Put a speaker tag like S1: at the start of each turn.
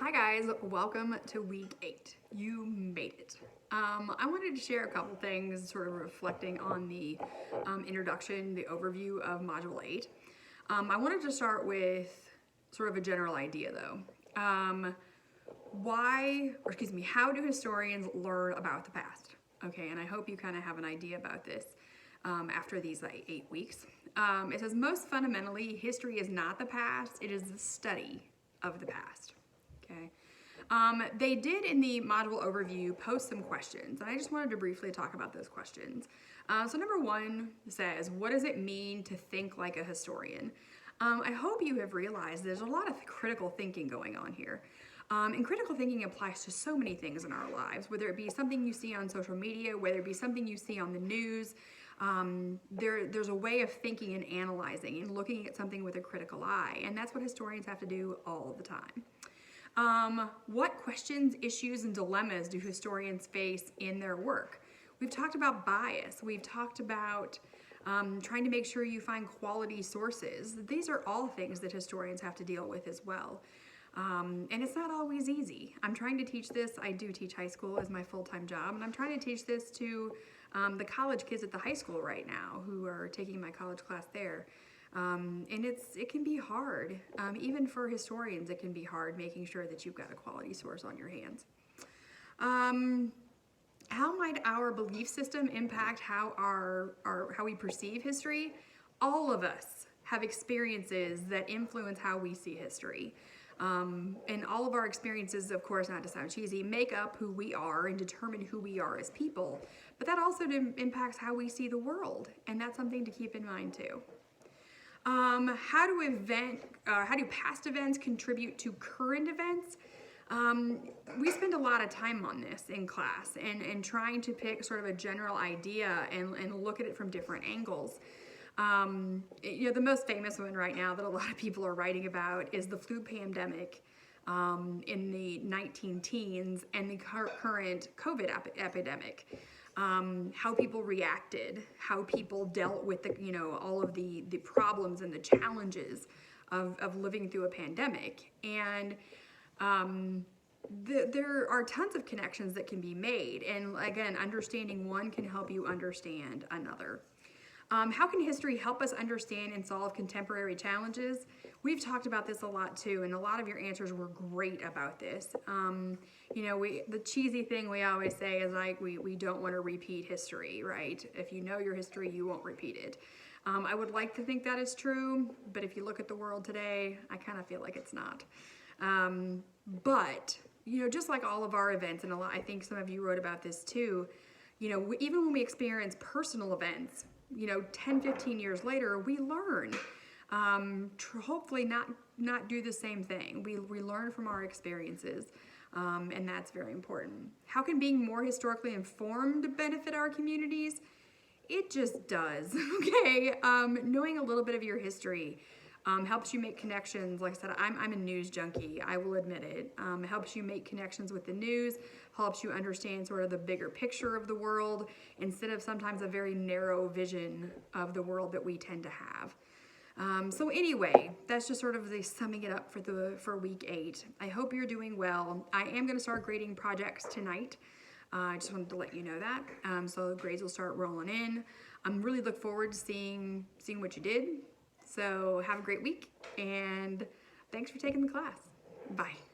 S1: Hi guys, welcome to week 8. You made it. I wanted to share a couple things sort of reflecting on the introduction, the overview of Module 8. I wanted to start with sort of a general idea though. How do historians learn about the past? Okay, and I hope you kind of have an idea about this after these 8 weeks. It says most fundamentally, history is not the past, it is the study of the past. Okay. They did in the module overview post some questions, and I just wanted to briefly talk about those questions. So number 1 says, what does it mean to think like a historian? I hope you have realized there's a lot of critical thinking going on here. And critical thinking applies to so many things in our lives, whether it be something you see on social media, whether it be something you see on the news. There's a way of thinking and analyzing and looking at something with a critical eye, and that's what historians have to do all the time. What questions, issues, and dilemmas do historians face in their work? We've talked about bias. We've talked about trying to make sure you find quality sources. These are all things that historians have to deal with as well. And it's not always easy. I'm trying to teach this. I do teach high school as my full-time job, and I'm trying to teach this to the college kids at the high school right now who are taking my college class there. And it can be hard. Even for historians, it can be hard making sure that you've got a quality source on your hands. How might our belief system impact how we perceive history? All of us have experiences that influence how we see history. And all of our experiences, of course, not to sound cheesy, make up who we are and determine who we are as people. But that also impacts how we see the world, and that's something to keep in mind too. How do past events contribute to current events? We spend a lot of time on this in class and trying to pick sort of a general idea and look at it from different angles. The most famous one right now that a lot of people are writing about is the flu pandemic in the 19-teens and the current COVID epidemic. How people reacted, how people dealt with all of the problems and the challenges of living through a pandemic. And there are tons of connections that can be made. And again, understanding one can help you understand another. How can history help us understand and solve contemporary challenges? We've talked about this a lot too, and a lot of your answers were great about this. The cheesy thing we always say is like, we don't want to repeat history, right? If you know your history, you won't repeat it. I would like to think that is true, but if you look at the world today, I kind of feel like it's not. But just like all of our events, and I think some of you wrote about this too, even when we experience personal events, 10, 15 years later, we learn. Hopefully not do the same thing. We learn from our experiences, and that's very important. How can being more historically informed benefit our communities? It just does, okay? Knowing a little bit of your history helps you make connections. Like I said, I'm a news junkie, I will admit it. Helps you make connections with the news, helps you understand sort of the bigger picture of the world instead of sometimes a very narrow vision of the world that we tend to have. So anyway, that's just sort of the summing it up for week 8. I hope you're doing well. I am going to start grading projects tonight. I just wanted to let you know that. So grades will start rolling in. I'm really look forward to seeing what you did. So have a great week, and thanks for taking the class. Bye.